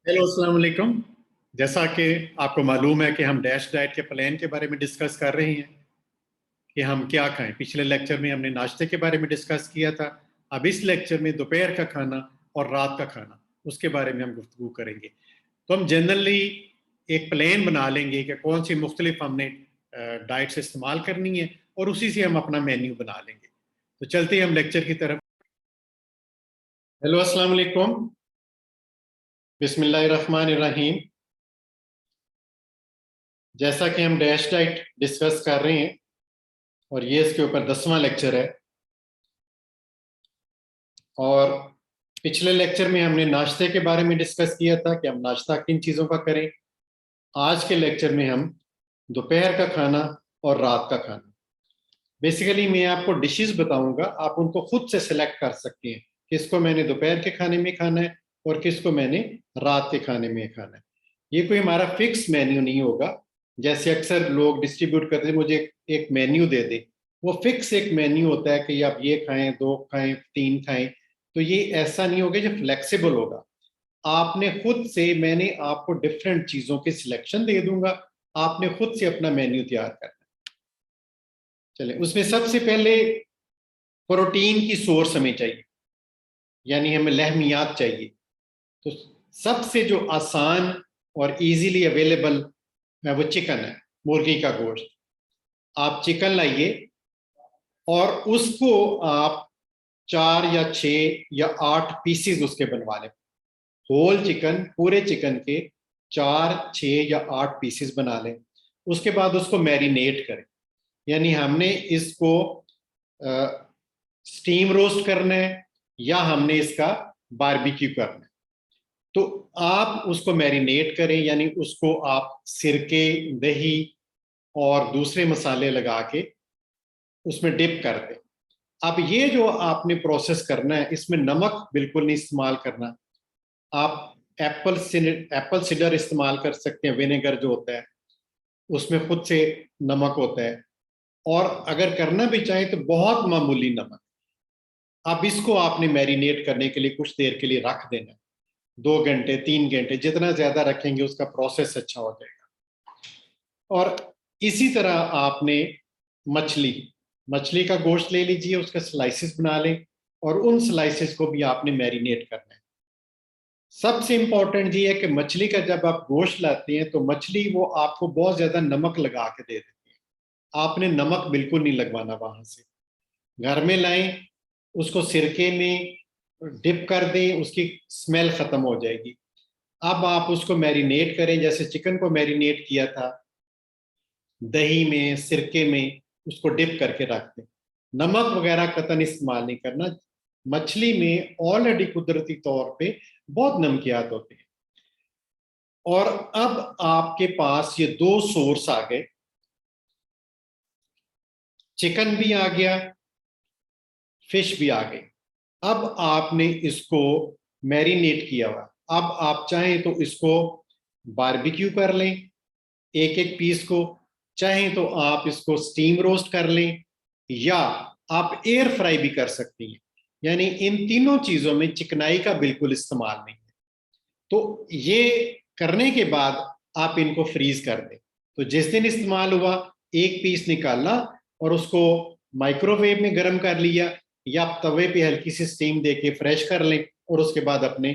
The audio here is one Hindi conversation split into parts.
हेलो, अस्सलाम वालेकुम। जैसा कि आपको मालूम है कि हम डैश डाइट के प्लान के बारे में डिस्कस कर रहे हैं कि हम क्या खाएं। पिछले लेक्चर में हमने नाश्ते के बारे में डिस्कस किया था। अब इस लेक्चर में दोपहर का खाना और रात का खाना, उसके बारे में हम गुफ्तगू करेंगे। तो हम जनरली एक प्लान बना लेंगे कि कौन सी मुख्तलिफ हमने डाइट्स इस्तेमाल करनी है और उसी से हम अपना मेन्यू बना लेंगे। तो चलते हैं हम लेक्चर की तरफ। हेलो, अस्सलाम वालेकुम। बिस्मिल्लाहिर्रहमानिर्रहीम। जैसा कि हम डैश डाइट डिस्कस कर रहे हैं और ये इसके ऊपर 10वां लेक्चर है। और पिछले लेक्चर में हमने नाश्ते के बारे में डिस्कस किया था कि हम नाश्ता किन चीज़ों का करें। आज के लेक्चर में हम दोपहर का खाना और रात का खाना, बेसिकली मैं आपको डिशेस बताऊंगा, आप उनको खुद से सिलेक्ट कर सकते हैं किसको मैंने दोपहर के खाने में खाना है और किसको मैंने रात के खाने में खाना है। ये कोई हमारा फिक्स मेन्यू नहीं होगा। जैसे अक्सर लोग डिस्ट्रीब्यूट करते हैं, मुझे एक मेन्यू दे दे। वो फिक्स एक मेन्यू होता है कि आप ये खाएं, दो खाएं, तीन खाएं। तो ये ऐसा नहीं होगा, जो फ्लेक्सिबल होगा। आपने खुद से, मैंने आपको डिफरेंट चीजों की सिलेक्शन दे दूंगा, आपने खुद से अपना मेन्यू तैयार करना। चले, उसमें सबसे पहले प्रोटीन की सोर्स हमें चाहिए, यानी हमें लहमियात चाहिए। तो सबसे जो आसान और इजीली अवेलेबल है वो चिकन है, मुर्गी का गोश्त। आप चिकन लाइए और उसको आप 4 या 6 या 8 पीसीज उसके बनवा लें। होल चिकन, पूरे चिकन के 4, 6 या 8 पीसीज बना लें। उसके बाद उसको मैरिनेट करें, यानी हमने इसको स्टीम रोस्ट करना है या हमने इसका बारबेक्यू करना है। तो आप उसको मैरिनेट करें, यानी उसको आप सिरके, दही और दूसरे मसाले लगा के उसमें डिप कर दें। अब ये जो आपने प्रोसेस करना है, इसमें नमक बिल्कुल नहीं इस्तेमाल करना। आप एप्पल सिडर इस्तेमाल कर सकते हैं, विनेगर जो होता है उसमें खुद से नमक होता है। और अगर करना भी चाहें तो बहुत मामूली नमक। अब इसको आपने मैरिनेट करने के लिए कुछ देर के लिए रख देना है, 2 घंटे 3 घंटे, जितना ज्यादा रखेंगे उसका प्रोसेस अच्छा हो जाएगा। और इसी तरह आपने मछली मछली का गोश्त ले लीजिए, उसका स्लाइसिस बना लें और उन स्लाइसिस को भी आपने मैरिनेट करना है। सबसे इंपॉर्टेंट ये है कि मछली का जब आप गोश्त लाते हैं तो मछली वो आपको बहुत ज्यादा नमक लगा के दे देती है। आपने नमक बिल्कुल नहीं लगवाना वहां से। घर में लाएं, उसको सिरके में डिप कर दें, उसकी स्मेल खत्म हो जाएगी। अब आप उसको मैरिनेट करें, जैसे चिकन को मैरिनेट किया था, दही में, सिरके में उसको डिप करके रख दें। नमक वगैरह कतई इस्तेमाल नहीं करना। मछली में ऑलरेडी कुदरती तौर पे बहुत नमकियात होते हैं। और अब आपके पास ये दो सोर्स आ गए, चिकन भी आ गया, फिश भी आ गई। अब आपने इसको मैरिनेट किया हुआ, अब आप चाहें तो इसको बारबेक्यू कर लें एक एक पीस को, चाहें तो आप इसको स्टीम रोस्ट कर लें, या आप एयर फ्राई भी कर सकती हैं। यानी इन तीनों चीजों में चिकनाई का बिल्कुल इस्तेमाल नहीं है। तो ये करने के बाद आप इनको फ्रीज कर दें। तो जिस दिन इस्तेमाल हुआ, एक पीस निकालना और उसको माइक्रोवेव में गर्म कर लिया, या तवे पे हल्की सी स्टीम देके फ्रेश कर लें और उसके बाद अपने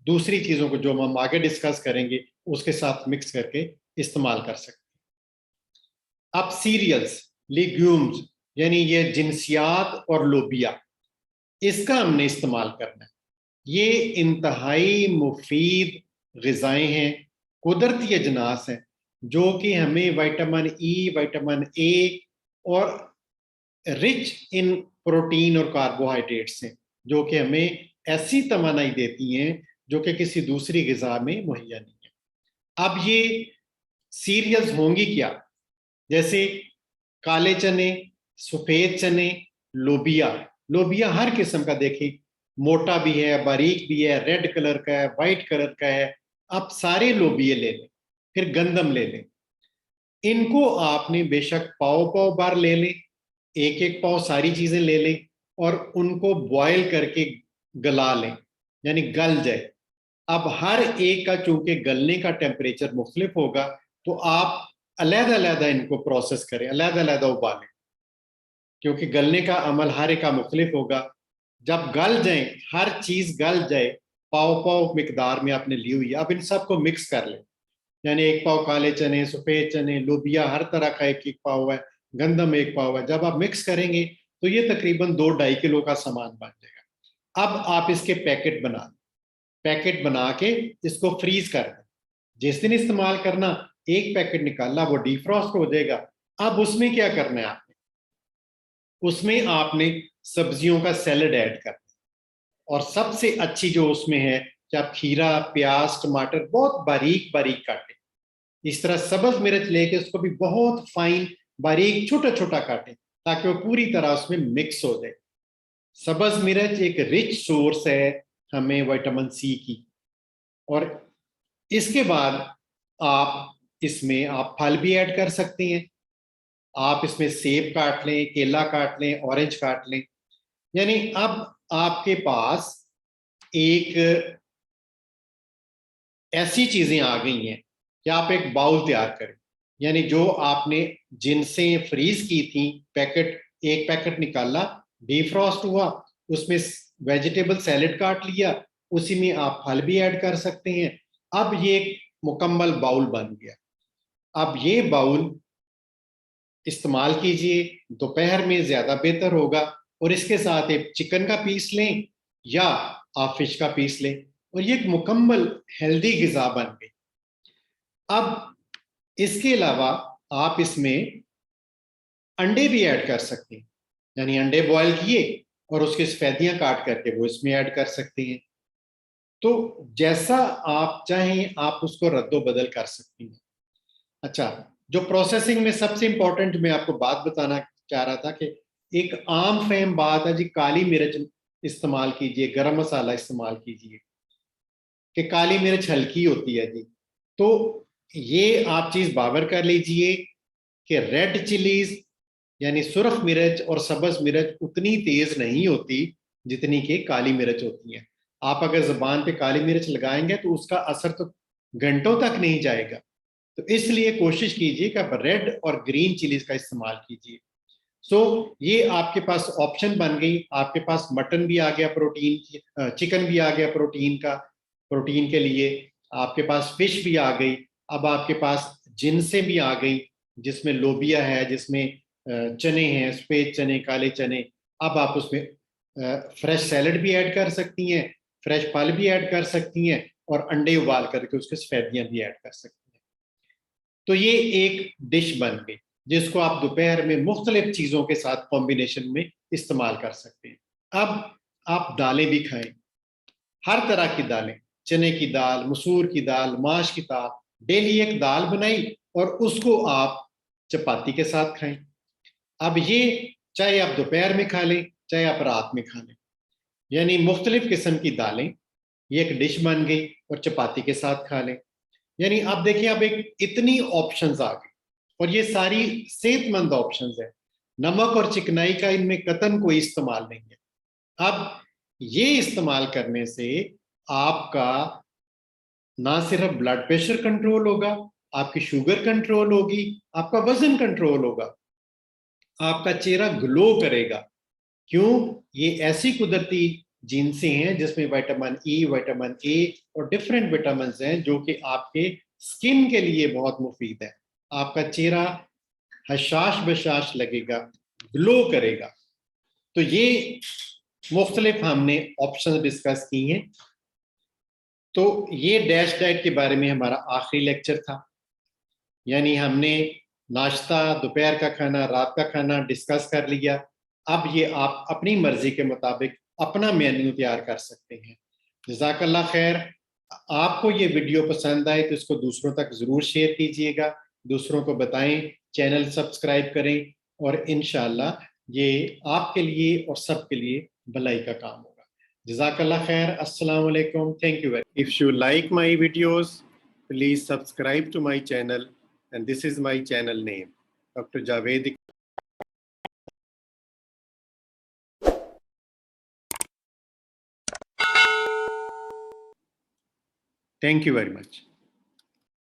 दूसरी चीजों को जो हम आगे डिस्कस करेंगे उसके साथ मिक्स करके इस्तेमाल कर सकते हैं। अब सीरियल्स, लिग्यूम्स, यानी ये जिनसियात और लोबिया, इसका हमने इस्तेमाल करना है। ये इंतहाई मुफीद ग़िज़ाएं हैं, कुदरती अजनास हैं, जो कि हमें विटामिन ई, विटामिन ए और रिच इन प्रोटीन और कार्बोहाइड्रेट्स हैं, जो कि हमें ऐसी तवानाई देती हैं जो कि किसी दूसरी ग़िज़ा में मुहैया नहीं है। अब ये सीरियल्स होंगी क्या? जैसे काले चने, सफेद चने, लोबिया। लोबिया हर किस्म का देखें, मोटा भी है, बारीक भी है, रेड कलर का है, वाइट कलर का है। आप सारे लोबिये ले लें। फिर गंदम ले लें। इनको आपने बेशक पाव पाव बार ले लें, एक एक पाव सारी चीजें ले लें और उनको बॉयल करके गला लें, यानी गल जाए। अब हर एक का चूंकि गलने का टेम्परेचर मुख्तलिफ होगा, तो आप अलग-अलग इनको प्रोसेस करें, अलग-अलग उबालें, क्योंकि गलने का अमल हर एक का मुख्तलिफ होगा। जब गल जाए, हर चीज गल जाए, पाव पाव मिकदार में आपने ली हुई है, अब इन सबको मिक्स कर लें। यानी एक पाव काले चने, सफेद चने, लोबिया, हर तरह का एक एक पाव है, गंदम एक पाव है। जब आप मिक्स करेंगे तो ये तकरीबन 2-2.5 किलो का सामान बन जाएगा। अब आप इसके पैकेट बना के इसको फ्रीज कर दें। जिस दिन इस्तेमाल करना, एक पैकेट निकाला, वो डिफ्रॉस्ट हो जाएगा। अब उसमें क्या करना है आपने, उसमें आपने सब्जियों का सैलेड ऐड करना है। और सबसे अच्छी जो उसमें है कि आप खीरा, प्याज, टमाटर बहुत बारीक बारीक काटें। इस तरह सब्ज मिर्च लेके उसको भी बहुत फाइन बारीक छोटा छोटा काटें, ताकि वो पूरी तरह उसमें मिक्स हो जाए। सब्ज मिर्च एक रिच सोर्स है हमें विटामिन सी की। और इसके बाद आप इसमें आप फल भी ऐड कर सकती हैं। आप इसमें सेब काट लें, केला काट लें, ऑरेंज काट लें। यानी अब आपके पास एक ऐसी चीजें आ गई हैं कि आप एक बाउल तैयार करें। यानी जो आपने जिनसे फ्रीज की थी, एक पैकेट निकाला, डीफ्रॉस्ट हुआ, उसमें वेजिटेबल सैलेड काट लिया, उसी में आप फल भी ऐड कर सकते हैं। अब ये एक मुकम्मल बाउल बन गया। अब ये बाउल इस्तेमाल कीजिए, दोपहर में ज्यादा बेहतर होगा। और इसके साथ एक चिकन का पीस लें या आप फिश का पीस लें, और ये एक मुकम्मल हेल्दी गिजा बन गई। अब इसके अलावा आप इसमें अंडे भी ऐड कर सकते हैं। यानी अंडे बॉयल किए और उसकी सफेदियां काट करके वो इसमें ऐड कर सकते हैं। तो जैसा आप चाहें आप उसको रद्दो बदल कर सकती हैं। अच्छा, जो प्रोसेसिंग में सबसे इंपॉर्टेंट मैं आपको बात बताना चाह रहा था कि एक आम फहम बात है जी, काली मिर्च इस्तेमाल कीजिए, गरम मसाला इस्तेमाल कीजिए, कि काली मिर्च हल्की होती है जी। तो ये आप चीज बावर कर लीजिए कि रेड चिलीज यानी सुर्ख मिर्च और सब्ज मिर्च उतनी तेज नहीं होती जितनी कि काली मिर्च होती है। आप अगर जबान पे काली मिर्च लगाएंगे तो उसका असर तो घंटों तक नहीं जाएगा। तो इसलिए कोशिश कीजिए कि आप रेड और ग्रीन चिलीज का इस्तेमाल कीजिए। सो ये आपके पास ऑप्शन बन गई। आपके पास मटन भी आ गया प्रोटीन की, चिकन भी आ गया प्रोटीन का, प्रोटीन के लिए। आपके पास फिश भी आ गई। अब आपके पास जिनसे भी आ गई, जिसमें लोबिया है, जिसमें चने हैं, सफेद चने, काले चने। अब आप उसमें फ्रेश सैलड भी ऐड कर सकती हैं, फ्रेश फल भी ऐड कर सकती हैं, और अंडे उबाल करके उसके सफेदियां भी ऐड कर सकती हैं। तो ये एक डिश बन गई जिसको आप दोपहर में मुख्तलिफ चीजों के साथ कॉम्बिनेशन में इस्तेमाल कर सकते हैं। अब आप दालें भी खाएं, हर तरह की दालें, चने की दाल, मसूर की दाल, माश की दाल। डेली एक दाल बनाई और उसको आप चपाती के साथ खाएं। अब ये चाहे आप दोपहर में खा लें, चाहे आप रात में खा लें, यानी मुख्तलिफ किस्म की दालें, ये एक डिश बन गई, और चपाती के साथ खा लें। यानी आप देखिए, अब एक इतनी ऑप्शंस आ गई, और ये सारी सेहतमंद ऑप्शंस है। नमक और चिकनाई का इनमें कतन कोई इस्तेमाल नहीं है। अब ये इस्तेमाल करने से आपका ना सिर्फ ब्लड प्रेशर कंट्रोल होगा, आपकी शुगर कंट्रोल होगी, आपका वजन कंट्रोल होगा, आपका चेहरा ग्लो करेगा। क्यों? ये ऐसी कुदरती जिनसे हैं जिसमें विटामिन ई, विटामिन ए और डिफरेंट विटामिन हैं जो कि आपके स्किन के लिए बहुत मुफीद है। आपका चेहरा हशाश बशाश लगेगा, ग्लो करेगा। तो ये मुख्तलिफ हमने ऑप्शन डिस्कस की हैं। तो ये डैश डाइट के बारे में हमारा आखिरी लेक्चर था। यानी हमने नाश्ता, दोपहर का खाना, रात का खाना डिस्कस कर लिया। अब ये आप अपनी मर्जी के मुताबिक अपना मेन्यू तैयार कर सकते हैं। जज़ाकल्लाह खैर। आपको ये वीडियो पसंद आए तो इसको दूसरों तक ज़रूर शेयर कीजिएगा, दूसरों को बताएं, चैनल सब्सक्राइब करें, और इंशाल्लाह ये आपके लिए और सबके लिए भलाई का काम होगा। जज़ाकल्लाह खैर। अस्सलाम वालेकुम। Thank you very. If you like my videos, please subscribe to my channel, and this is my channel name, Dr. Javed thank you very much.